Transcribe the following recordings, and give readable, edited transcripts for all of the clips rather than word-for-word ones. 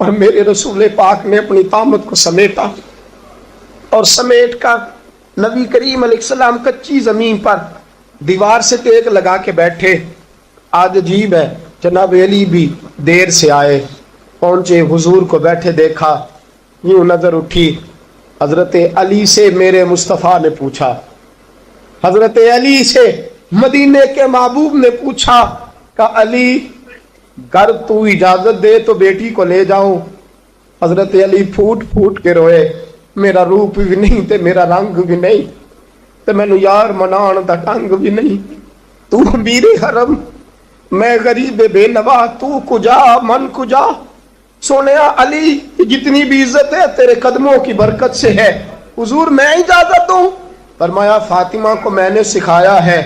اور میرے رسول پاک نے اپنی طامت کو سمیٹا اور سمیٹ کر نبی کریم علیہ السلام کچی زمین پر دیوار سے ٹیک لگا کے بیٹھے. آج عجیب ہے، جناب علی بھی دیر سے آئے، پہنچے، حضور کو بیٹھے دیکھا، یوں نظر اٹھی. حضرت علی سے میرے مصطفیٰ نے پوچھا، حضرت علی سے مدینے کے محبوب نے پوچھا کہ علی گر تو اجازت دے تو بیٹی کو لے جاؤں. حضرت علی پھوٹ پھوٹ کے روئے، میرا روپ بھی نہیں تے میرا رنگ بھی نہیں تے مینوں یار منان دا ڈنگ بھی نہیں. تو میرے حرم، میں غریب بے نوا، تو کجا من کجا. سونیا علی جتنی بھی عزت ہے تیرے قدموں کی برکت سے ہے. حضور میں اجازت دوں؟ فرمایا فاطمہ کو میں نے سکھایا ہے،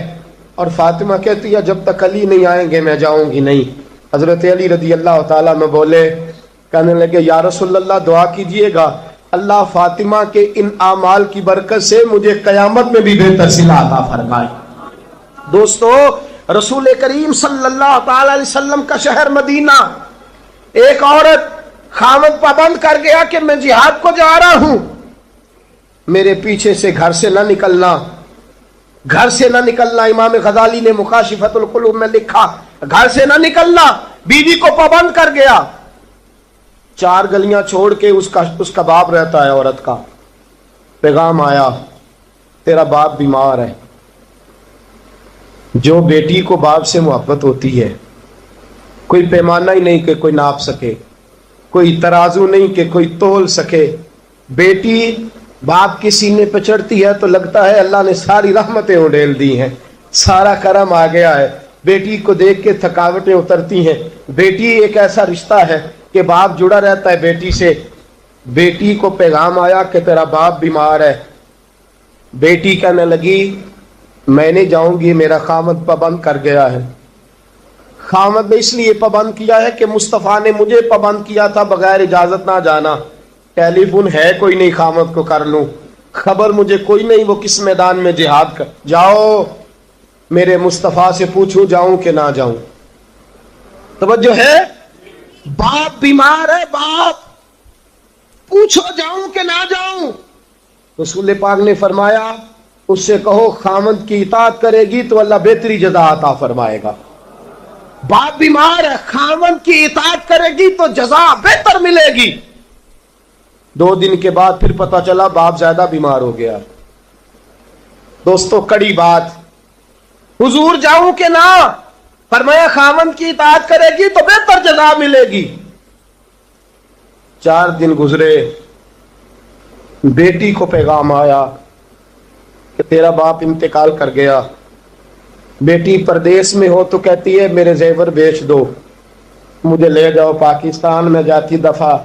اور فاطمہ کہتی ہے جب تک علی نہیں آئیں گے میں جاؤں گی نہیں. حضرت علی رضی اللہ تعالیٰ میں بولے، کہنے لگے یا رسول اللہ دعا کیجئے گا اللہ فاطمہ کے ان اعمال کی برکت سے مجھے قیامت میں بھی بہتر صلہ عطا فرمائے. دوستو، رسول کریم صلی اللہ تعالی علیہ وسلم کا شہر مدینہ، ایک عورت خامد پابند کر گیا کہ میں جہاد کو جا رہا ہوں، میرے پیچھے سے گھر سے نہ نکلنا، گھر سے نہ نکلنا. امام غزالی نے مکاشفۃ القلوب میں لکھا گھر سے نہ نکلنا. بیوی کو پابند کر گیا. 4 گلیاں چھوڑ کے اس کا باپ رہتا ہے، عورت کا پیغام آیا تیرا باپ بیمار ہے. جو بیٹی کو باپ سے محبت ہوتی ہے، کوئی پیمانہ ہی نہیں کہ کوئی ناپ سکے، کوئی ترازو نہیں کہ کوئی تول سکے. بیٹی باپ کے سینے پہ چڑھتی ہے تو لگتا ہے اللہ نے ساری رحمتیں اڈیل دی ہیں، سارا کرم آ گیا ہے. بیٹی کو دیکھ کے تھکاوٹیں اترتی ہیں. بیٹی ایک ایسا رشتہ ہے کہ باپ جڑا رہتا ہے بیٹی سے. بیٹی کو پیغام آیا کہ تیرا باپ بیمار ہے. بیٹی کہنے لگی میں نہیں جاؤں گی، میرا خامد پابند کر گیا ہے. خامد نے اس لیے پابند کیا ہے کہ مصطفیٰ نے مجھے پابند کیا تھا بغیر اجازت نہ جانا. ٹیلی فون ہے کوئی نہیں خامد کو کر لوں، خبر مجھے کوئی نہیں وہ کس میدان میں جہاد کر. جاؤ میرے مصطفیٰ سے پوچھو جاؤں کہ نہ جاؤں. توجہ ہے، باپ بیمار ہے، باپ پوچھو جاؤں کہ نہ جاؤں. رسول پاک نے فرمایا اس سے کہو خامد کی اطاعت کرے گی تو اللہ بہتری جزا عطا فرمائے گا. باپ بیمار ہے، خامد کی اطاعت کرے گی تو جزا بہتر ملے گی. 2 دن کے بعد پھر پتا چلا باپ زیادہ بیمار ہو گیا. دوستو کڑی بات، حضور جاؤں کہ نہ؟ فرمایا خامد کی اطاعت کرے گی تو بہتر جزا ملے گی. 4 دن گزرے، بیٹی کو پیغام آیا کہ تیرا باپ انتقال کر گیا. بیٹی پردیس میں ہو تو کہتی ہے میرے زیور بیچ دو، مجھے لے جاؤ پاکستان میں جاتی دفعہ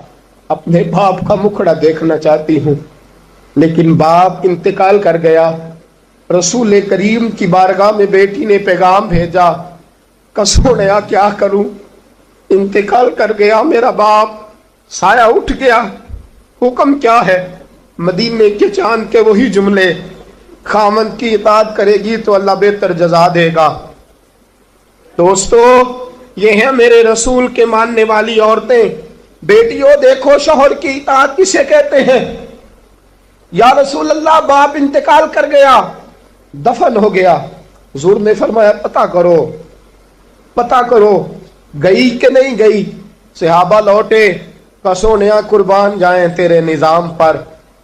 اپنے باپ کا مکھڑا دیکھنا چاہتی ہوں. لیکن باپ انتقال کر گیا. رسول کریم کی بارگاہ میں بیٹی نے پیغام بھیجا کہ سونیا کیا کروں، انتقال کر گیا میرا باپ، سایہ اٹھ گیا، حکم کیا ہے؟ مدینے کے چاند کے وہی جملے، خامد کی اطاعت کرے گی تو اللہ بہتر جزا دے گا. دوستو یہ ہیں میرے رسول کے ماننے والی عورتیں. بیٹیوں دیکھو شوہر کی اطاعت کسے کہتے ہیں. یا رسول اللہ باپ انتقال کر گیا، دفن ہو گیا. حضور نے فرمایا پتہ کرو گئی کہ نہیں گئی. صحابہ لوٹے کہ سونیا قربان جائیں تیرے نظام پر،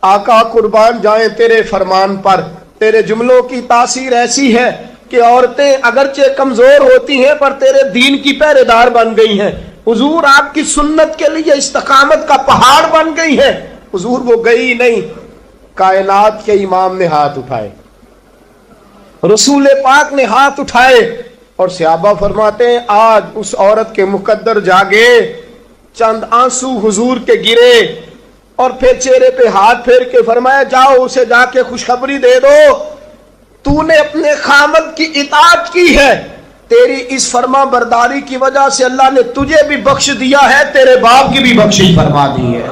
آقا قربان جائیں تیرے فرمان پر. تیرے جملوں کی تاثیر ایسی ہے کہ عورتیں اگرچہ کمزور ہوتی ہیں پر تیرے دین کی پہرے دار بن گئی ہیں. حضور آپ کی سنت کے لیے استقامت کا پہاڑ بن گئی ہے. حضور وہ گئی نہیں، کائنات کے امام نے ہاتھ اٹھائے، رسول پاک نے ہاتھ اٹھائے. اور صحابہ فرماتے ہیں آج اس عورت کے مقدر جاگے، چند آنسو حضور کے گرے اور پھر چہرے پہ ہاتھ پھیر کے فرمایا جاؤ اسے جا کے خوشخبری دے دو، تو نے اپنے خامد کی اطاعت کی ہے، تیری اس فرما برداری کی وجہ سے اللہ نے تجھے بھی بخش دیا ہے، تیرے باپ کی بھی بخشش فرما دی ہے.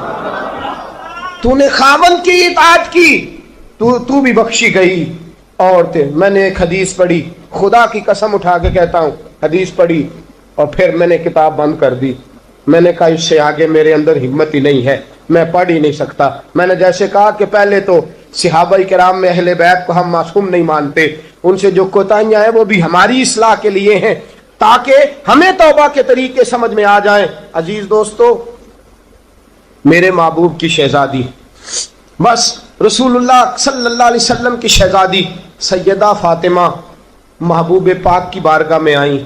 تو نے خامد کی اطاعت کی تو بھی بخشی گئی. اور میں نے ایک حدیث پڑھی، خدا کی قسم اٹھا کے کہتا ہوں، حدیث پڑھی اور پھر میں نے کتاب بند کر دی. میں نے کہا اس سے آگے میرے اندر ہمت ہی نہیں ہے، میں پڑھ ہی نہیں سکتا۔ میں نے جیسے کہا کہ پہلے تو صحابہ کرام میں اہل بیت کو ہم معصوم نہیں مانتے، ان سے جو کوتاہیاں ہیں وہ بھی ہماری اصلاح کے لیے ہیں تاکہ ہمیں توبہ کے طریقے سمجھ میں آ جائیں۔ عزیز دوستو، میرے محبوب کی شہزادی، بس رسول اللہ صلی اللہ علیہ وسلم کی شہزادی سیدہ فاطمہ محبوب پاک کی بارگاہ میں آئیں،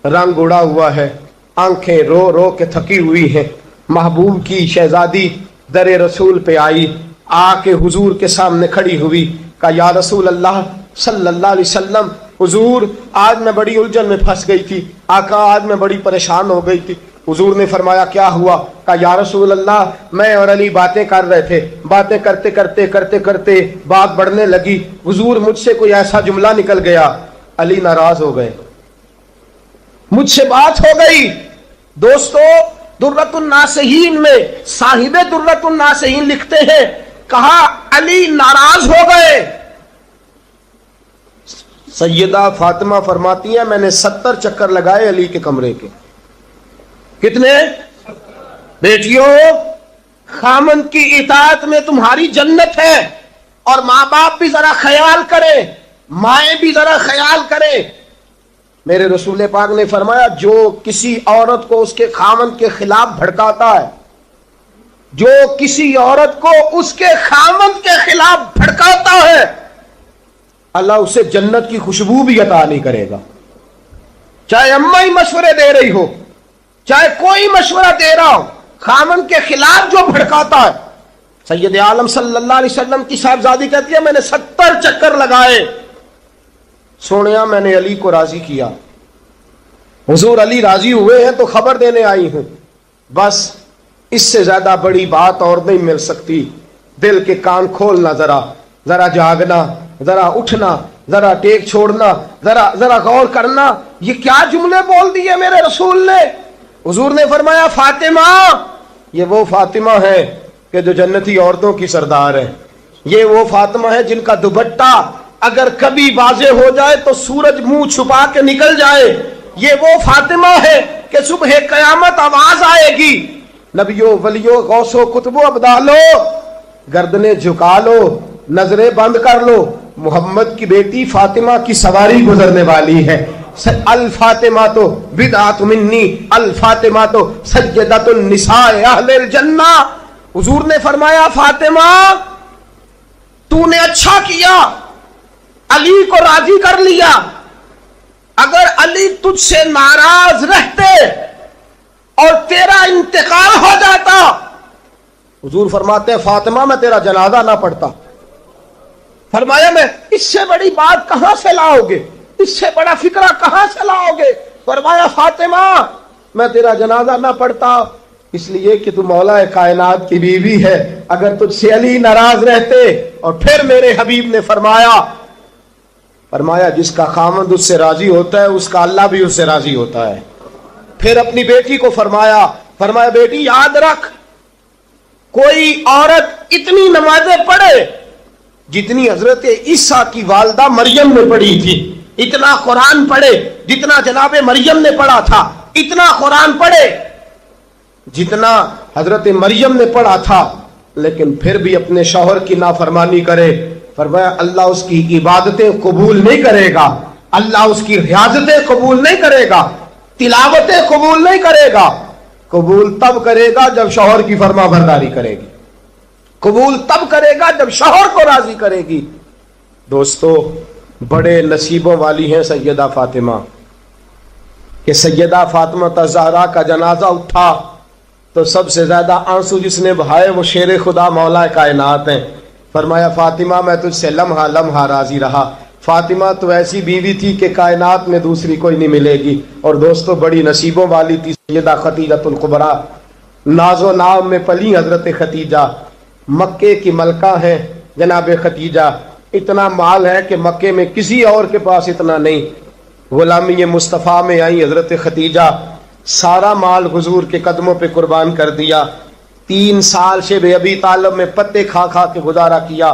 رنگ اڑا ہوا ہے، آنکھیں رو رو کے تھکی ہوئی ہیں۔ محبوب کی شہزادی در رسول پہ آئی، آ کے حضور کے سامنے کھڑی ہوئی، کہا یا رسول اللہ صلی اللہ علیہ وسلم، حضور آج میں بڑی الجھن میں پھنس گئی تھی، آقا آج میں بڑی پریشان ہو گئی تھی۔ حضور نے فرمایا کیا ہوا؟ کہا یا رسول اللہ میں اور علی باتیں کر رہے تھے، باتیں کرتے کرتے کرتے کرتے بات بڑھنے لگی، حضور مجھ سے کوئی ایسا جملہ نکل گیا، علی ناراض ہو گئے، مجھ سے بات ہو گئی۔ دوستو درۃ الناصحین میں صاحب درۃ الناصحین لکھتے ہیں، کہا علی ناراض ہو گئے۔ سیدہ فاطمہ فرماتی ہیں میں نے 70 چکر لگائے علی کے کمرے کے۔ کتنے؟ بیٹیوں، خامند کی اطاعت میں تمہاری جنت ہے، اور ماں باپ بھی ذرا خیال کریں، مائیں بھی ذرا خیال کریں۔ میرے رسول پاک نے فرمایا جو کسی عورت کو اس کے خامند کے خلاف بھڑکاتا ہے، جو کسی عورت کو اس کے خامند کے خلاف بھڑکاتا ہے، اللہ اسے جنت کی خوشبو بھی عطا نہیں کرے گا، چاہے اماں ہی مشورے دے رہی ہو، چاہے کوئی مشورہ دے رہا ہو، خامند کے خلاف جو بھڑکاتا ہے۔ سید عالم صلی اللہ علیہ وسلم کی صاحبزادی کہتی ہے میں نے 70 چکر لگائے، سونیا میں نے علی کو راضی کیا، حضور علی راضی ہوئے ہیں تو خبر دینے آئی ہوں، بس اس سے زیادہ بڑی بات اور نہیں مل سکتی۔ دل کے کان کھولنا، ذرا جاگنا، ذرا اٹھنا، ذرا ٹیک چھوڑنا، ذرا غور کرنا، یہ کیا جملے بول دیے میرے رسول نے۔ حضور نے فرمایا فاطمہ، یہ وہ فاطمہ ہے کہ جو جنتی عورتوں کی سردار ہے، یہ وہ فاطمہ ہے جن کا دوپٹہ اگر کبھی واضح ہو جائے تو سورج منہ چھپا کے نکل جائے، یہ وہ فاطمہ ہے کہ صبح قیامت آواز آئے گی، نبیوں ولیوں غوثوں کتبوں ابدالو گردنیں جھکا لو، نظریں بند کر لو، محمد کی بیٹی فاطمہ کی سواری گزرنے والی ہے۔ الفاطمہ تو بدعت منی، الفاطمہ تو سیدۃ النساء اہل الجنہ۔ حضور نے فرمایا فاطمہ تو نے اچھا کیا، علی کو راضی کر لیا، اگر علی تجھ سے ناراض رہتے اور تیرا انتقال ہو جاتا، حضور فرماتے ہیں فاطمہ میں تیرا جنازہ نہ پڑھتا۔ فرمایا میں اس سے بڑی بات کہاں سے لاؤ گے، اس سے بڑا فکرہ کہاں سے لاؤ گے؟ فرمایا فاطمہ میں تیرا جنازہ نہ پڑھتا اس لیے کہ تو مولا کائنات کی بیوی ہے، اگر تجھ سے علی ناراض رہتے۔ اور پھر میرے حبیب نے فرمایا جس کا خامند اس سے راضی ہوتا ہے اس کا اللہ بھی اس سے راضی ہوتا ہے۔ پھر اپنی بیٹی کو فرمایا بیٹی یاد رکھ، کوئی عورت اتنی نمازیں پڑھے جتنی حضرت عیسیٰ کی والدہ مریم نے پڑھی تھی، اتنا قرآن پڑھے جتنا جناب مریم نے پڑھا تھا، اتنا قرآن پڑھے جتنا حضرت مریم نے پڑھا تھا، لیکن پھر بھی اپنے شوہر کی نافرمانی کرے، فرمایا اللہ اس کی عبادتیں قبول نہیں کرے گا، اللہ اس کی ریاضتیں قبول نہیں کرے گا، تلاوتیں قبول نہیں کرے گا۔ قبول تب کرے گا جب شوہر کی فرما برداری کرے گی، قبول تب کرے گا جب شوہر کو راضی کرے گی۔ دوستو بڑے نصیبوں والی ہیں سیدہ فاطمہ کہ سیدہ فاطمہ الزہرا کا جنازہ اٹھا تو سب سے زیادہ آنسو جس نے بہائے وہ شیر خدا مولا کائنات ہیں۔ فرمایا فاطمہ میں تجھ سے لمحہ لمحہ راضی رہا، فاطمہ تو ایسی بیوی تھی کہ کائنات میں دوسری کوئی نہیں ملے گی۔ اور دوستو بڑی نصیبوں والی تھی سیدہ خدیجہ الکبریٰ، ناز و نام میں پلی حضرت خدیجہ، مکے کی ملکہ ہیں جناب خدیجہ، اتنا مال ہے کہ مکے میں کسی اور کے پاس اتنا نہیں۔ غلامی مصطفیٰ میں آئی حضرت خدیجہ، سارا مال حضور کے قدموں پہ قربان کر دیا، 3 سال شیب ابی طالب میں پتے کھا کھا کے گزارا کیا،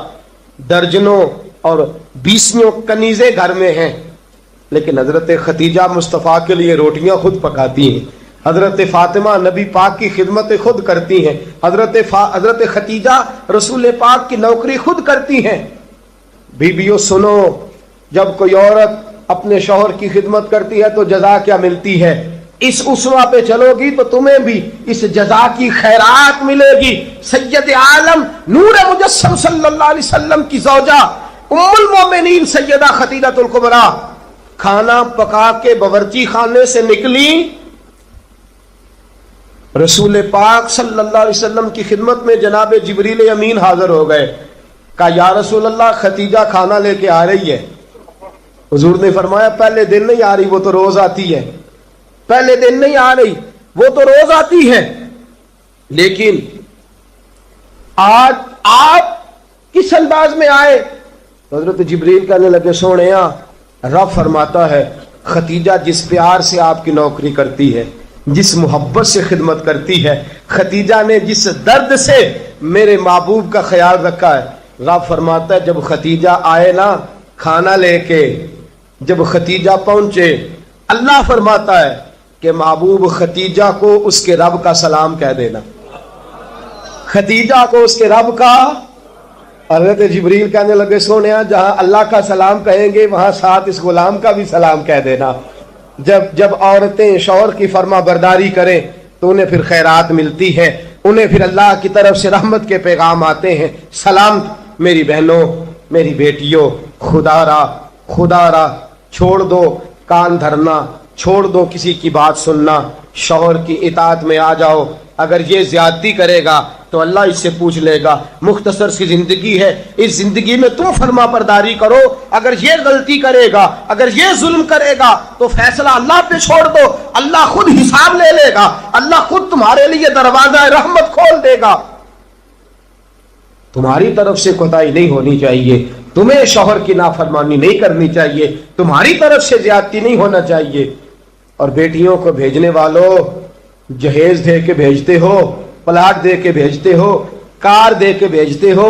درجنوں اور 20 کنیزیں گھر میں ہیں، لیکن حضرت خدیجہ مصطفیٰ کے لیے روٹیاں خود پکاتی ہیں، حضرت فاطمہ نبی پاک کی خدمت خود کرتی ہیں، حضرت خدیجہ رسول پاک کی نوکری خود کرتی ہیں۔ بیویوں سنو، جب کوئی عورت اپنے شوہر کی خدمت کرتی ہے تو جزا کیا ملتی ہے؟ اس اسوہ پہ چلو گی تو تمہیں بھی اس جزا کی خیرات ملے گی۔ سید عالم نور مجسم صلی اللہ علیہ وسلم کی زوجہ ام المومنین سیدہ خدیجہ الکبریٰ کھانا پکا کے باورچی خانے سے نکلی، رسول پاک صلی اللہ علیہ وسلم کی خدمت میں جناب جبریل امین حاضر ہو گئے۔ کہا یا رسول اللہ خدیجہ کھانا لے کے آ رہی ہے۔ حضور نے فرمایا پہلے دن نہیں آ رہی، وہ تو روز آتی ہے۔ پہلے دن نہیں آ رہی، وہ تو روز آتی ہے، لیکن آج آپ کس انداز میں آئے؟ حضرت جبریل کہنے لگے سونےاں، رب فرماتا ہے خدیجہ جس پیار سے آپ کی نوکری کرتی ہے، جس محبت سے خدمت کرتی ہے، خدیجہ نے جس درد سے میرے محبوب کا خیال رکھا ہے، رب فرماتا ہے جب خدیجہ آئے نا کھانا لے کے، جب خدیجہ پہنچے، اللہ فرماتا ہے کہ محبوب خدیجہ کو اس کے رب کا سلام کہہ دینا، خدیجہ کو اس کے رب کا۔ حضرت جبریل کہنے لگے سونیا جہاں اللہ کا سلام کہیں گے وہاں ساتھ اس غلام کا بھی سلام کہہ دینا۔ جب عورتیں شوہر کی فرما برداری کریں تو انہیں پھر خیرات ملتی ہے، انہیں پھر اللہ کی طرف سے رحمت کے پیغام آتے ہیں۔ سلام میری بہنوں، میری بیٹیوں، خدا را چھوڑ دو کان دھرنا، چھوڑ دو کسی کی بات سننا، شوہر کی اطاعت میں آ جاؤ۔ اگر یہ زیادتی کرے گا تو اللہ اس سے پوچھ لے گا۔ مختصر سی زندگی ہے، اس زندگی میں تم فرما برداری کرو۔ اگر یہ غلطی کرے گا، اگر یہ ظلم کرے گا تو فیصلہ اللہ پہ چھوڑ دو، اللہ خود حساب لے لے گا، اللہ خود تمہارے لیے دروازہ رحمت کھول دے گا۔ تمہاری طرف سے کوتاہی نہیں ہونی چاہیے، تمہیں شوہر کی نافرمانی نہیں کرنی چاہیے، تمہاری طرف سے زیادتی نہیں ہونا چاہیے۔ اور بیٹیوں کو بھیجنے والوں، جہیز دے کے بھیجتے ہو، پلاٹ دے کے بھیجتے ہو، کار دے کے بھیجتے ہو،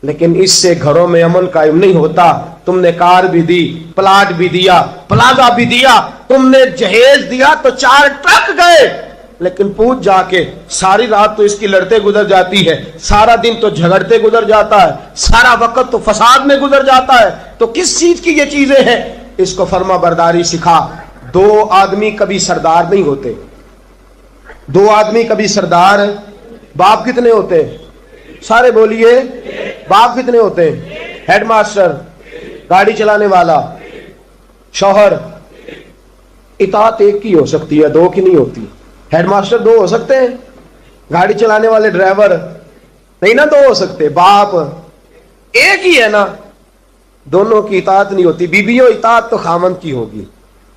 لیکن اس سے گھروں میں امن قائم نہیں ہوتا۔ تم نے کار بھی دی، پلاٹ بھی دیا، پلازا بھی دیا، تم نے جہیز دیا تو 4 ٹرک گئے، لیکن پوچھ جا کے ساری رات تو اس کی لڑتے گزر جاتی ہے، سارا دن تو جھگڑتے گزر جاتا ہے، سارا وقت تو فساد میں گزر جاتا ہے، تو کس چیز کی یہ چیزیں ہیں؟ اس کو فرما برداری سکھا۔ 2 آدمی کبھی سردار نہیں ہوتے، 2 آدمی کبھی سردار۔ باپ کتنے ہوتے ہیں؟ سارے بولیے، باپ کتنے ہوتے ہیں؟ ہیڈ ماسٹر، گاڑی چلانے والا، شوہر۔ اطاعت ایک کی ہو سکتی ہے، 2 کی نہیں ہوتی۔ ہیڈ ماسٹر 2 ہو سکتے ہیں، گاڑی چلانے والے ڈرائیور نہیں نا 2 ہو سکتے، باپ ایک ہی ہے نا، دونوں کی اطاعت نہیں ہوتی۔ بیویوں اطاعت تو خامند کی ہوگی،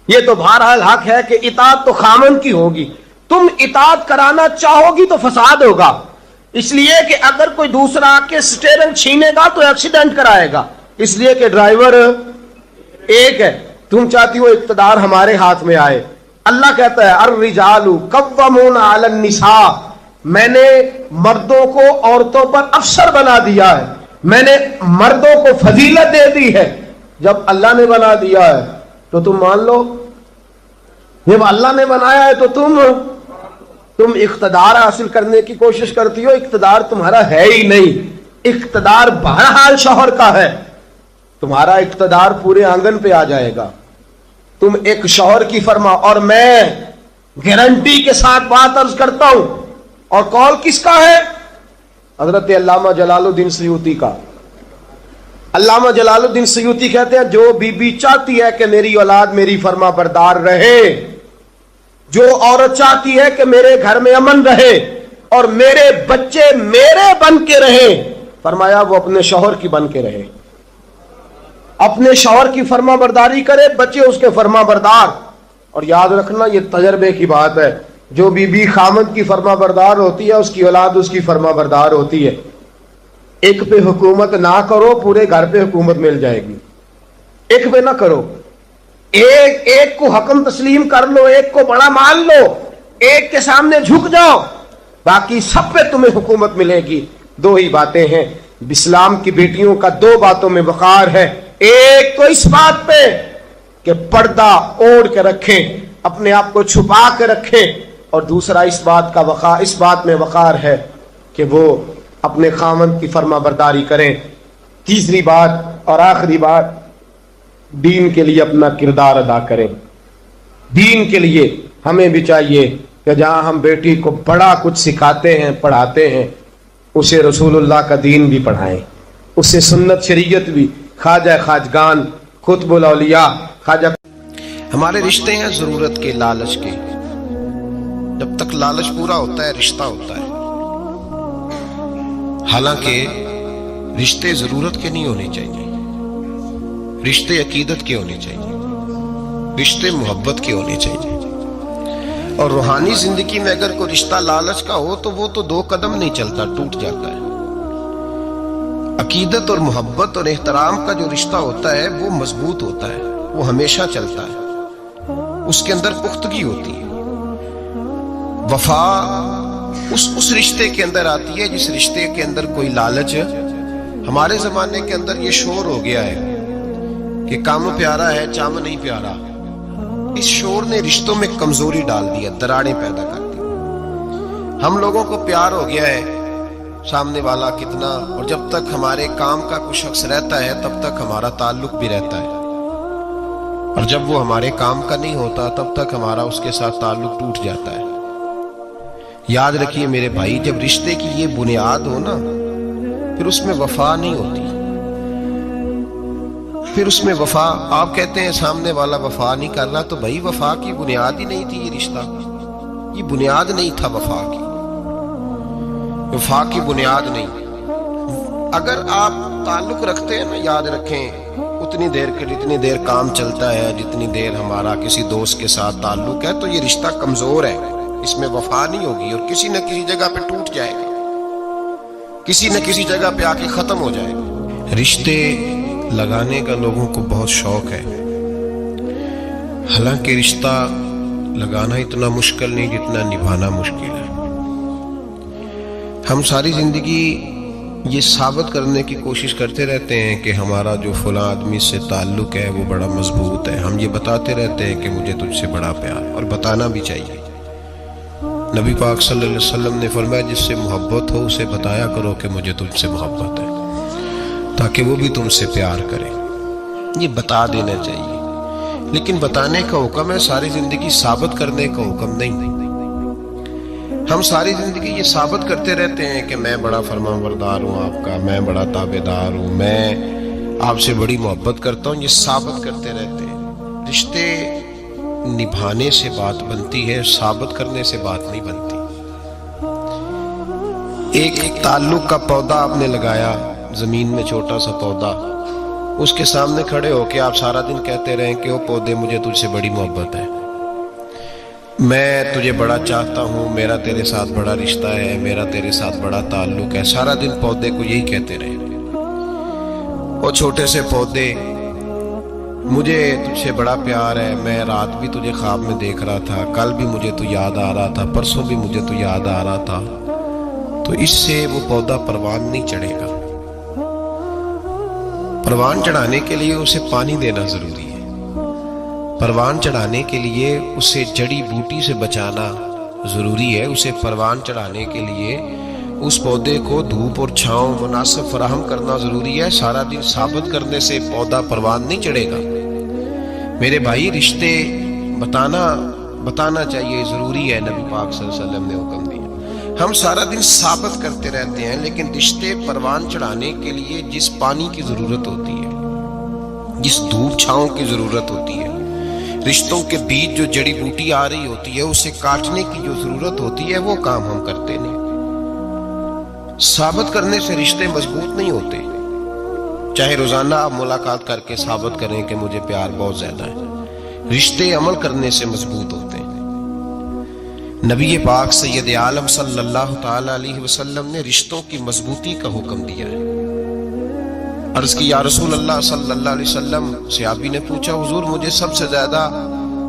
یہ تو بہرحال حق ہے کہ اطاعت تو خامند کی ہوگی۔ تم اطاعت کرانا چاہو گی تو فساد ہوگا، اس لیے کہ اگر کوئی دوسرا آ کے سٹیئرنگ چھینے گا تو ایکسیڈنٹ کرائے گا، اس لیے کہ ڈرائیور ایک ہے۔ تم چاہتی ہو اقتدار ہمارے ہاتھ میں آئے، اللہ کہتا ہے الرجال قوامون علی النساء، میں نے مردوں کو عورتوں پر افسر بنا دیا ہے، میں نے مردوں کو فضیلت دے دی ہے۔ جب اللہ نے بنا دیا ہے تو تم مان لو، جب اللہ نے بنایا ہے تو تم اقتدار حاصل کرنے کی کوشش کرتی ہو، اقتدار تمہارا ہے ہی نہیں، اقتدار بہرحال شوہر کا ہے، تمہارا اقتدار پورے آنگن پہ آ جائے گا۔ تم ایک شوہر کی فرما، اور میں گارنٹی کے ساتھ بات عرض کرتا ہوں، اور قول کس کا ہے؟ حضرت علامہ جلال الدین سیوطی کا۔ علامہ جلال الدین سیوطی کہتے ہیں جو بی بی چاہتی ہے کہ میری اولاد میری فرما بردار رہے، جو عورت چاہتی ہے کہ میرے گھر میں امن رہے اور میرے بچے میرے بن کے رہے، فرمایا وہ اپنے شوہر کی بن کے رہے، اپنے شوہر کی فرما برداری کرے، بچے اس کے فرما بردار۔ اور یاد رکھنا یہ تجربے کی بات ہے، جو بی بی خامند کی فرما بردار ہوتی ہے اس کی اولاد اس کی فرما بردار ہوتی ہے۔ ایک پہ حکومت نہ کرو، پورے گھر پہ حکومت مل جائے گی۔ ایک پہ نہ کرو، ایک کو حکم تسلیم کر لو، ایک کو بڑا مان لو، ایک کے سامنے جھک جاؤ، باقی سب پہ تمہیں حکومت ملے گی۔ 2 ہی باتیں ہیں اسلام کی بیٹیوں کا، 2 باتوں میں وقار ہے۔ ایک تو اس بات پہ کہ پردہ اوڑھ کے رکھیں، اپنے آپ کو چھپا کے رکھیں، اور دوسرا اس بات میں وقار ہے کہ وہ اپنے خاوند کی فرما برداری کریں. تیسری بات اور آخری بات، دین کے لیے اپنا کردار ادا کریں. دین کے لیے ہمیں بھی چاہیے کہ جہاں ہم بیٹی کو بڑا کچھ سکھاتے ہیں پڑھاتے ہیں، اسے رسول اللہ کا دین بھی پڑھائیں، اسے سنت شریعت بھی. خواجہ خواجگان، قطب الاولیاء خواجہ. ہمارے رشتے ہیں ضرورت کے، لالچ کے. جب تک لالچ پورا ہوتا ہے رشتہ ہوتا ہے. حالانکہ رشتے ضرورت کے نہیں ہونے چاہیے، رشتے عقیدت کے ہونے چاہیے، رشتے محبت کے ہونے چاہیے. اور روحانی زندگی میں اگر کوئی رشتہ لالچ کا ہو تو وہ تو 2 قدم نہیں چلتا، ٹوٹ جاتا ہے. عقیدت اور محبت اور احترام کا جو رشتہ ہوتا ہے وہ مضبوط ہوتا ہے، وہ ہمیشہ چلتا ہے، اس کے اندر پختگی ہوتی ہے. وفا اس رشتے کے اندر آتی ہے جس رشتے کے اندر کوئی لالچ ہے. ہمارے زمانے کے اندر یہ شور ہو گیا ہے کہ کام پیارا ہے چام نہیں پیارا. اس شور نے رشتوں میں کمزوری ڈال دی ہے، دراڑیں پیدا کر دی. ہم لوگوں کو پیار ہو گیا ہے سامنے والا کتنا، اور جب تک ہمارے کام کا کوئی شخص رہتا ہے تب تک ہمارا تعلق بھی رہتا ہے، اور جب وہ ہمارے کام کا نہیں ہوتا تب تک ہمارا اس کے ساتھ تعلق ٹوٹ جاتا ہے. یاد رکھیے میرے بھائی، جب رشتے کی یہ بنیاد ہو نا پھر اس میں وفا نہیں ہوتی. پھر اس میں وفا، آپ کہتے ہیں سامنے والا وفا نہیں کر رہا، تو بھائی وفا کی بنیاد ہی نہیں تھی یہ رشتہ، یہ بنیاد نہیں تھا وفا کی، وفا کی بنیاد نہیں. اگر آپ تعلق رکھتے ہیں نا، یاد رکھیں اتنی دیر کے جتنی دیر کام چلتا ہے، جتنی دیر ہمارا کسی دوست کے ساتھ تعلق ہے، تو یہ رشتہ کمزور ہے، اس میں وفا نہیں ہوگی اور کسی نہ کسی جگہ پہ ٹوٹ جائے گا، کسی نہ کسی جگہ پہ آ کے ختم ہو جائے گا. رشتے لگانے کا لوگوں کو بہت شوق ہے، حالانکہ رشتہ لگانا اتنا مشکل نہیں جتنا نبھانا مشکل ہے. ہم ساری زندگی یہ ثابت کرنے کی کوشش کرتے رہتے ہیں کہ ہمارا جو فلاں آدمی سے تعلق ہے وہ بڑا مضبوط ہے. ہم یہ بتاتے رہتے ہیں کہ مجھے تجھ سے بڑا پیار، اور بتانا بھی چاہیے. نبی پاک صلی اللہ علیہ وسلم نے فرمایا جس سے محبت ہو اسے بتایا کرو کہ مجھے تجھ سے محبت ہے، تاکہ وہ بھی تم سے پیار کرے. یہ بتا دینا چاہیے، لیکن بتانے کا حکم ہے، ساری زندگی ثابت کرنے کا حکم نہیں. ہم ساری زندگی یہ ثابت کرتے رہتے ہیں کہ میں بڑا فرمان بردار ہوں آپ کا، میں بڑا تابع دار ہوں، میں آپ سے بڑی محبت کرتا ہوں. یہ ثابت کرتے رہتے ہیں. رشتے نبھانے سے بات بنتی ہے، ثابت کرنے سے بات نہیں بنتی. ایک تعلق کا پودا آپ نے لگایا زمین میں، چھوٹا سا پودا، اس کے سامنے کھڑے ہو کے آپ سارا دن کہتے رہیں کہ وہ پودے مجھے تجھ سے بڑی محبت ہے، میں تجھے بڑا چاہتا ہوں، میرا تیرے ساتھ بڑا رشتہ ہے، میرا تیرے ساتھ بڑا تعلق ہے. سارا دن پودے کو یہی کہتے رہے، وہ چھوٹے سے پودے مجھے تجھ سے بڑا پیار ہے، میں رات بھی تجھے خواب میں دیکھ رہا تھا، کل بھی مجھے تو یاد آ رہا تھا، پرسوں بھی مجھے تو یاد آ رہا تھا. تو اس سے وہ پودا پروان نہیں چڑھے گا. پروان چڑھانے کے لیے اسے پانی دینا ضروری ہے، پروان چڑھانے کے لیے اسے جڑی بوٹی سے بچانا ضروری ہے. اسے پروان چڑھانے کے لیے اس پودے کو دھوپ اور چھاؤں مناسب فراہم کرنا ضروری ہے. سارا دن ثابت کرنے سے پودا پروان نہیں چڑھے گا. میرے بھائی رشتے بتانا چاہیے، ضروری ہے. نبی پاک صلی اللہ علیہ وسلم نے حکم دیا. ہم سارا دن ثابت کرتے رہتے ہیں، لیکن رشتے پروان چڑھانے کے لیے جس پانی کی ضرورت ہوتی ہے، جس دھوپ چھاؤں کی ضرورت ہوتی ہے، رشتوں کے بیچ جو جڑی بوٹی آ رہی ہوتی ہے اسے کاٹنے کی جو ضرورت ہوتی ہے، وہ کام ہم کرتے نہیں. ثابت کرنے سے رشتے مضبوط نہیں ہوتے. چاہے روزانہ آپ ملاقات کر کے ثابت کریں کہ مجھے پیار بہت زیادہ ہے، رشتے عمل کرنے سے مضبوط ہوتے ہیں. نبی پاک سید عالم صلی اللہ تعالی علیہ وسلم نے رشتوں کی مضبوطی کا حکم دیا ہے. عرض کی یا رسول اللہ صلی اللہ علیہ وسلم، صحابی نے پوچھا حضور مجھے سب سے زیادہ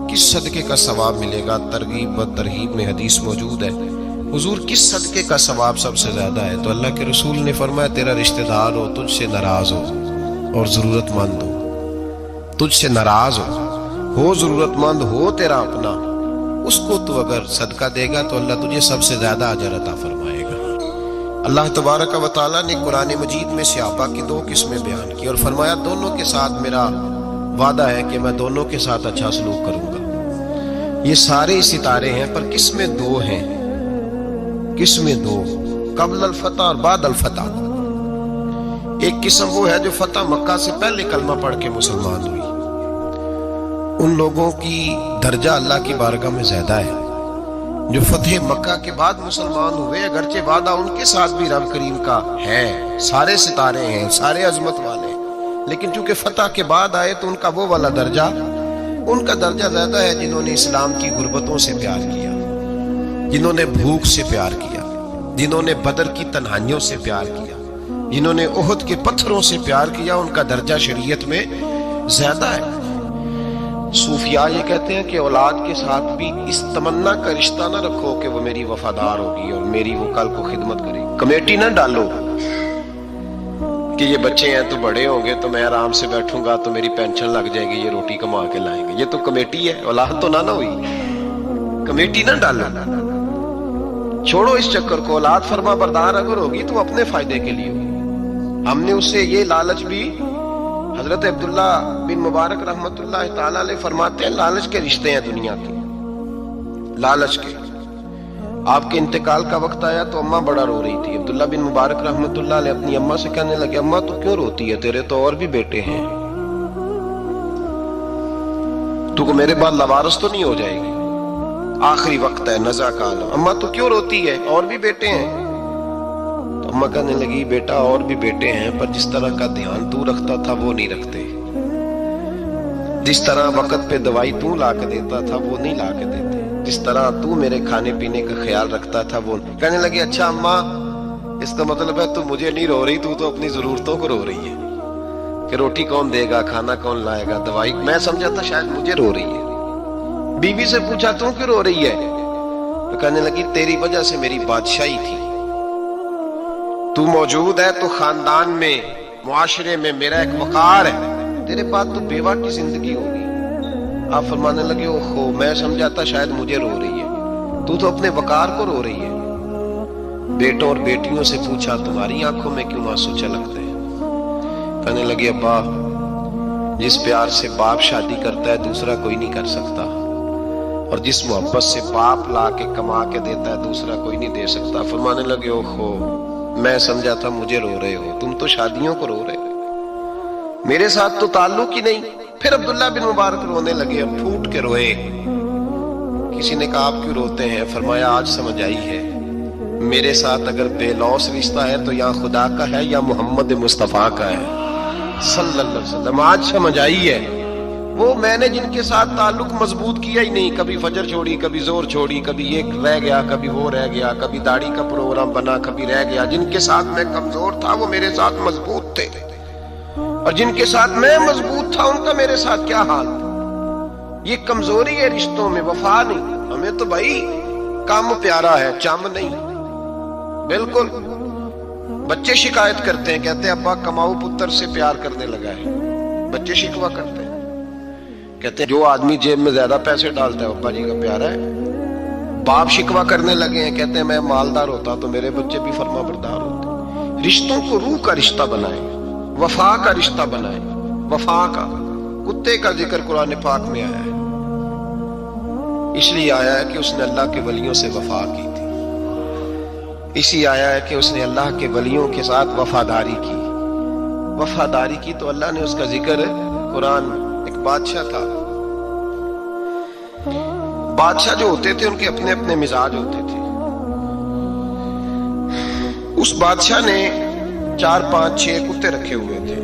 کس صدقے کا ثواب ملے گا؟ ترغیب و ترہیب میں حدیث موجود ہے، حضور کس صدقے کا ثواب سب سے زیادہ ہے؟ تو اللہ کے رسول نے فرمایا تیرا رشتہ دار ہو، تجھ سے ناراض ہو اور ضرورت مند ہو، تجھ سے ناراض ہو ضرورت مند ہو تیرا اپنا، اس کو تو اگر صدقہ دے گا تو اللہ تجھے سب سے زیادہ اجر عطا فرمائے گا۔ اللہ تبارک و تعالیٰ نے قرآن مجید میں صحابہ کی دو قسمیں بیان کی اور فرمایا دونوں کے ساتھ میرا وعدہ ہے کہ میں دونوں کے ساتھ اچھا سلوک کروں گا۔ یہ سارے ستارے ہیں پر قسمیں دو ہیں، قسمیں دو، قبل الفتح اور بعد الفتح۔ ایک قسم وہ ہے جو فتح مکہ سے پہلے کلمہ پڑھ کے مسلمان ہوئی، ان لوگوں کی درجہ اللہ کی بارگاہ میں زیادہ ہے۔ جو فتح مکہ کے بعد مسلمان ہوئے، اگرچہ وعدہ ان کے ساتھ بھی رب کریم کا ہے، سارے ستارے ہیں، سارے عظمت والے ہیں، لیکن چونکہ فتح کے بعد آئے تو ان کا وہ والا درجہ، ان کا درجہ زیادہ ہے جنہوں نے اسلام کی غربتوں سے پیار کیا، جنہوں نے بھوک سے پیار کیا، جنہوں نے بدر کی تنہائیوں سے پیار کیا، جنہوں نے احد کے پتھروں سے پیار کیا، ان کا درجہ شریعت میں زیادہ ہے۔ صوفیاء یہ کہتے ہیں کہ اولاد کے ساتھ بھی اس تمنا کا رشتہ نہ رکھو کہ وہ میری وفادار ہوگی اور میری وہ کل کو خدمت کرے گی۔ کمیٹی نہ ڈالو کہ یہ بچے ہیں تو بڑے ہوں گے تو میں آرام سے بیٹھوں گا تو میری پینشن لگ جائے گی، یہ روٹی کما کے لائیں گے۔ یہ تو کمیٹی ہے، اولاد تو نہ ہوئی، کمیٹی نہ ڈالو۔ چھوڑو اس چکر کو، اولاد فرما بردار اگر ہوگی تو اپنے فائدے کے لیے ہوگی۔ ہم نے اسے یہ لالچ بھی، حضرت عبداللہ بن مبارک رحمت اللہ تعالیٰ علیہ فرماتے ہیں لالچ کے رشتے ہیں دنیا کے، لالچ کے۔ آپ کے انتقال کا وقت آیا تو اماں بڑا رو رہی تھی۔ عبداللہ بن مبارک رحمت اللہ علیہ اپنی اماں سے کہنے لگے اماں تو کیوں روتی ہے، تیرے تو اور بھی بیٹے ہیں، تو کو میرے بعد لوارث تو نہیں ہو جائے گی، آخری وقت ہے، نزع کا عالم، اماں تو کیوں روتی ہے، اور بھی بیٹے ہیں؟ تو اماں کہنے لگی بیٹا اور بھی بیٹے ہیں پر جس طرح کا دھیان تو رکھتا تھا وہ نہیں رکھتے، جس طرح وقت پہ دوائی تو لا کے دیتا تھا وہ نہیں لا کے دیتے، جس طرح تو میرے کھانے پینے کا خیال رکھتا تھا وہ نہیں۔ کہنے لگی اچھا اماں اس کا مطلب ہے تو مجھے نہیں رو رہی، تو اپنی ضرورتوں کو رو رہی ہے کہ روٹی کون دے گا، کھانا کون لائے گا، دوائی، میں سمجھا تھا شاید مجھے رو رہی ہے۔ بیوی سے پوچھا تو کیوں رو رہی ہے، تو کہنے لگی تیری وجہ سے میری بادشاہی تھی، تو موجود ہے تو خاندان میں، معاشرے میں میرا ایک وقار ہے، تیرے بعد تو بیوہ کی زندگی ہوگی۔ آپ فرمانے لگے اوہو میں سمجھا تھا شاید مجھے رو رہی ہے، تو اپنے وقار کو رو رہی ہے۔ بیٹوں اور بیٹیوں سے پوچھا تمہاری آنکھوں میں کیوں آنسو چھلکتے ہیں؟ کہنے لگے ابا جس پیار سے باپ شادی کرتا ہے دوسرا کوئی نہیں کر سکتا، اور جس محبت سے باپ لا کے کما کے دیتا ہے دوسرا کوئی نہیں دے سکتا۔ فرمانے لگے اوہو میں سمجھا تھا مجھے رو رہے ہو، تم تو شادیوں کو رو رہے ہو، میرے ساتھ تو تعلق ہی نہیں۔ پھر عبداللہ بن مبارک رونے لگے اور پھوٹ کے روئے۔ کسی نے کہا آپ کیوں روتے ہیں؟ فرمایا آج سمجھ آئی ہے میرے ساتھ اگر بے لوث رشتہ ہے تو یا خدا کا ہے یا محمد مصطفیٰ کا ہے صلی اللہ علیہ وسلم۔ آج سمجھ آئی ہے وہ میں نے جن کے ساتھ تعلق مضبوط کیا ہی نہیں، کبھی فجر چھوڑی، کبھی زور چھوڑی، کبھی ایک رہ گیا، کبھی وہ رہ گیا، کبھی داڑھی کا پروگرام بنا، کبھی رہ گیا، جن کے ساتھ میں کمزور تھا وہ میرے ساتھ مضبوط تھے، اور جن کے ساتھ میں مضبوط تھا ان کا میرے ساتھ کیا حال تھا۔ یہ کمزوری ہے رشتوں میں، وفا نہیں۔ ہمیں تو بھائی کام پیارا ہے، چم نہیں، بالکل۔ بچے شکایت کرتے ہیں، کہتے ہیں ابا کماؤ پتر سے پیار کرنے لگا ہے، بچے شکوا کرتے ہیں، کہتے ہیں جو آدمی جیب میں زیادہ پیسے ڈالتا ہے ابا جی کا پیارا ہے۔ باپ شکوا کرنے لگے ہیں، کہتے ہیں میں مالدار ہوتا تو میرے بچے بھی فرما بردار ہوتے۔ رشتوں کو روح کا رشتہ بنائیں، وفا کا رشتہ بنائیں، وفا کا۔ کتے کا ذکر قرآن پاک میں آیا ہے، اس لیے آیا ہے کہ اس نے اللہ کے ولیوں سے وفا کی تھی، اسی آیا ہے کہ اس نے اللہ کے ولیوں کے ساتھ وفاداری کی، وفاداری کی تو اللہ نے اس کا ذکر قرآن میں۔ ایک بادشاہ تھا، بادشاہ جو ہوتے تھے ان کے اپنے اپنے مزاج ہوتے تھے۔ اس بادشاہ نے 4 5 6 کتے رکھے ہوئے تھے،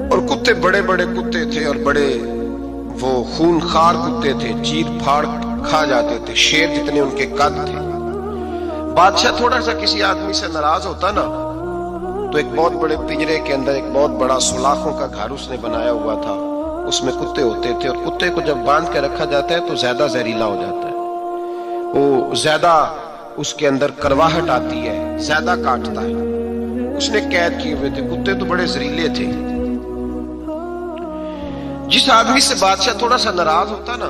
اور کتے بڑے بڑے کتے تھے اور بڑے وہ خون خار کتے تھے، چیر پھاڑ کھا جاتے تھے، شیر جتنے ان کے قد تھے۔ بادشاہ تھوڑا سا کسی آدمی سے ناراض ہوتا نا تو ایک بہت بڑے پنجرے کے اندر ایک بہت بڑا سلاخوں کا گھر اس نے بنایا ہوا تھا، اس میں کتے ہوتے تھے، اور کتے کو جب باندھ کے رکھا جاتا ہے تو زیادہ زہریلا ہو جاتا ہے، وہ زیادہ اس کے اندر کرواہٹ آتی ہے، زیادہ کاٹتا ہے۔ اس نے قید کیے ہوئے تھے، کتے تو بڑے زہریلے تھے۔ جس آدمی سے بادشاہ تھوڑا سا ناراض ہوتا نا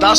10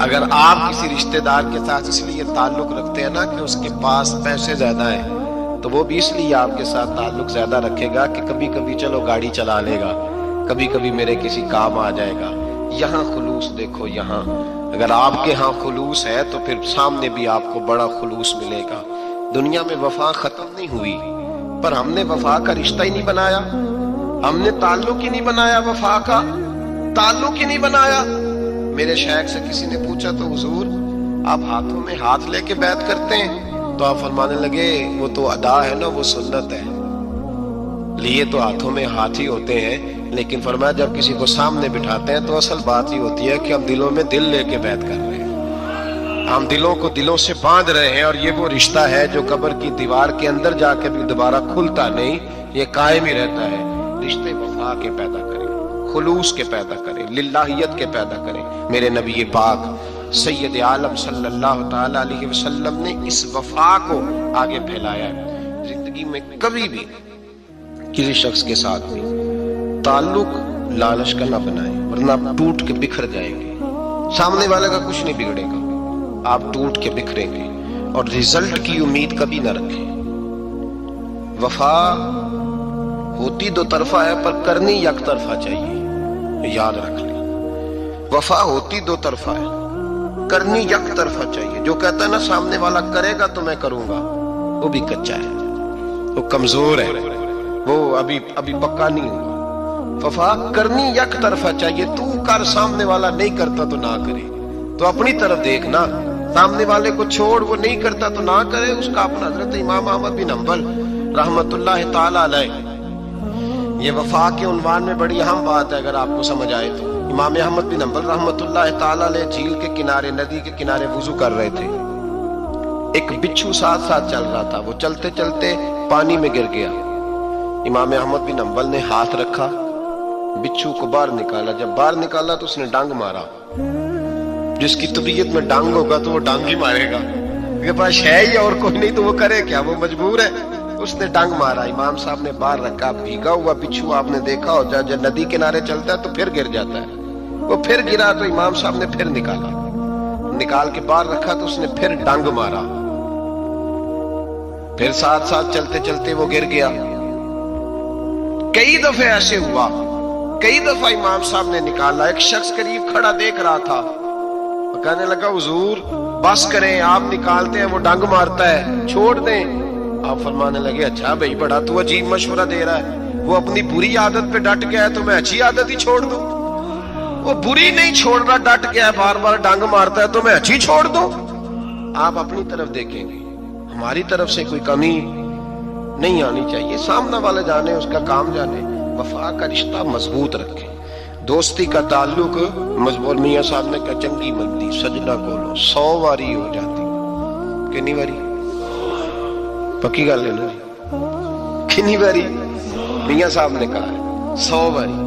اگر آپ کسی رشتہ دار کے ساتھ اس لیے تعلق رکھتے ہیں نا کہ اس کے پاس پیسے زیادہ ہیں، تو وہ بھی اس لیے آپ کے ساتھ تعلق زیادہ رکھے گا کہ کبھی کبھی چلو گاڑی چلا لے گا، کبھی کبھی میرے کسی کام آ جائے گا۔ یہاں خلوص دیکھو، یہاں اگر آپ کے ہاں خلوص ہے تو پھر سامنے بھی آپ کو بڑا خلوص ملے گا۔ دنیا میں وفا ختم نہیں ہوئی، پر ہم نے وفا کا رشتہ ہی نہیں بنایا، ہم نے تعلق ہی نہیں بنایا، وفا کا تعلق ہی نہیں بنایا۔ میرے شیخ سے کسی نے پوچھا تو حضور آپ ہاتھوں میں ہاتھ لے کے بیعت کرتے ہیں؟ تو آپ فرمانے لگے وہ تو ادا ہے نا، وہ سنت ہے، لیے تو ہاتھوں میں ہاتھ ہی ہوتے ہیں، لیکن فرمایا جب کسی کو سامنے بٹھاتے ہیں تو اصل بات ہی ہوتی ہے کہ ہم دلوں میں دل لے کے بیعت کر رہے ہیں، ہم دلوں کو دلوں سے باندھ رہے ہیں، اور یہ وہ رشتہ ہے جو قبر کی دیوار کے اندر جا کے بھی دوبارہ کھلتا نہیں، یہ قائم ہی رہتا ہے۔ رشتے وفا کے پیدا کریں، خلوص کے پیدا کریں، للہیت کے پیدا کریں۔ میرے نبی پاک سید عالم صلی اللہ تعالی علیہ وسلم نے اس وفا کو آگے پھیلایا ہے۔ زندگی میں کبھی بھی کسی شخص کے ساتھ بھی تعلق لالچ کا نہ بنائیں، ورنہ آپ ٹوٹ کے بکھر جائیں گے، سامنے والے کا کچھ نہیں بگڑے گا، آپ ٹوٹ کے بکھریں گے، اور رزلٹ کی امید کبھی نہ رکھیں۔ وفا ہوتی دو طرفہ ہے پر کرنی یک طرفہ چاہیے، یاد رکھ لیں۔ وفا ہوتی دو طرفہ ہے، کرنی یک طرفہ چاہیے۔ جو کہتا ہے نا سامنے والا کرے گا تو میں کروں گا، وہ بھی کچا ہے، وہ کمزور ہے، وہ ابھی پکا نہیں ہوا۔ وفا کرنی یک طرفہ چاہیے، تو کر، سامنے والا نہیں کرتا تو نہ کرے، تو اپنی طرف دیکھنا، سامنے والے کو چھوڑ، وہ نہیں کرتا تو نہ کرے، اس کا اپنا۔ حضرت امام احمد بن حنبل رحمت اللہ تعالی علیہ، یہ وفا کے عنوان میں بڑی اہم بات ہے اگر آپ کو سمجھ آئے تو۔ امام احمد بن حنبل رحمت اللہ تعالی علیہ جھیل کے کنارے، ندی کے کنارے وضو کر رہے تھے، ایک بچھو ساتھ ساتھ چل رہا تھا، وہ چلتے چلتے پانی میں گر گیا۔ امام احمد بن حنبل نے ہاتھ رکھا، بچھو کو باہر نکالا، جب باہر نکالا تو اس نے ڈانگ مارا۔ جس کی طبیعت میں ڈانگ ہوگا تو وہ ڈانگ ہی مارے گا، اس کے پاس ہے ہی اور کوئی نہیں تو وہ کرے کیا، وہ مجبور ہے، اس نے ڈانگ مارا۔ امام صاحب نے باہر رکھا، بھیگا ہوا بچھو آپ نے دیکھا ہو جب ندی کنارے چلتا ہے تو پھر گر جاتا ہے، وہ پھر گرا تو امام صاحب نے پھر نکالا، نکال کے باہر رکھا تو اس نے پھر ڈانگ مارا، پھر ساتھ ساتھ چلتے چلتے وہ گر گیا۔ کئی دفعے ایسے ہوا، کئی دفعہ امام صاحب نے نکالا۔ ایک شخص قریب کھڑا دیکھ رہا تھا، کہنے لگا حضور بس کریں، آپ نکالتے ہیں وہ ڈانگ مارتا ہے، چھوڑ دیں۔ آپ فرمانے لگے اچھا بھائی بڑا تو عجیب مشورہ دے رہا ہے، وہ اپنی بری عادت پہ ڈٹ گیا ہے تو میں اچھی عادت ہی چھوڑ دوں؟ وہ بری نہیں چھوڑ رہا، ڈٹ گیا ہے، بار بار ڈانگ مارتا ہے تو میں اچھی چھوڑ دوں؟ آپ اپنی طرف دیکھیں گے، ہماری طرف سے کوئی کمی نہیں آنی چاہیے، سامنے والے جانے، اس کا کام جانے۔ وفا کا رشتہ مضبوط رکھیں، دوستی کا تعلق مضبوط۔ میاں صاحب نے کہا چنگی مندی سجنا کولو 100 واری ہو جاتی، کنی واری؟ پکی گل ہے نا، کنی واری؟ میاں صاحب نے کہا 100 واری،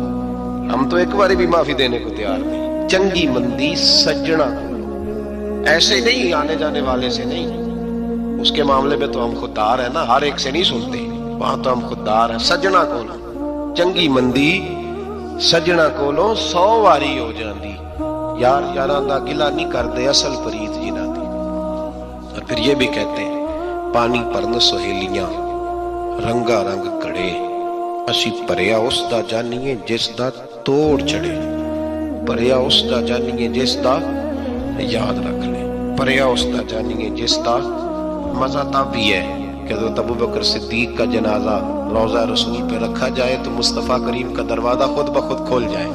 ہم تو ایک باری بھی معافی دینے کو تیار نہیں۔ چنگی مندی سجنا کولو، ایسے نہیں آنے جانے والے سے نہیں، اس کے معاملے میں تو ہم خوددار ہیں نا، ہر ایک سے نہیں سنتے، وہاں تو ہم خوددار ہیں۔ سجنا کولو چنگی مندی سجنا کولو 100 واری ہو جاندی، یار یاراں دا گلا نہیں کردے اصل پریت جنہاں دی۔ اور پھر یہ بھی کہتے ہیں پانی پرن سہیلیاں رنگا رنگ کڑے، اسی پریا اس دا جانیے جس دا توڑ چڑھے، پریا اس دا جانیے جس دا، یاد رکھ لیں، پریا اس دا جانیے جس دا۔ مزہ تب بھی ہے کہ حضرت ابو بکر صدیق کا جنازہ روضہ رسول پہ رکھا جائے تو مصطفیٰ کریم کا دروازہ خود بخود کھول جائے،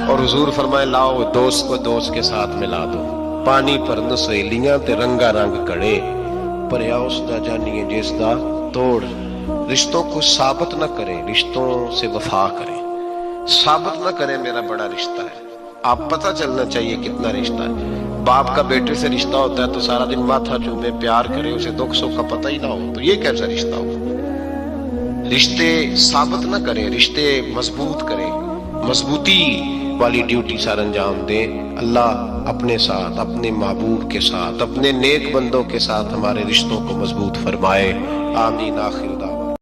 اور حضور فرمائے لاؤ دوست کو دوست کے ساتھ ملا دو، پانی پرن سہیلیاں تے رنگا رنگ کڑے، پریا اس دا جانیے جس دا توڑ۔ رشتوں کو ثابت نہ کریں، رشتوں سے وفا کریں، ثابت نہ کریں میرا بڑا رشتہ ہے، آپ پتہ چلنا چاہیے کتنا رشتہ ہے۔ باپ کا بیٹے سے رشتہ ہوتا ہے تو سارا دن ماتھا چومے، پیار کرے، اسے دکھ سکھ کا پتہ ہی نہ ہو، تو یہ کیسا رشتہ ہو؟ رشتے ثابت نہ کریں، رشتے مضبوط کریں، مضبوطی والی ڈیوٹی سر انجام دیں۔ اللہ اپنے ساتھ، اپنے محبوب کے ساتھ، اپنے نیک بندوں کے ساتھ ہمارے رشتوں کو مضبوط فرمائے، آمین۔ آخر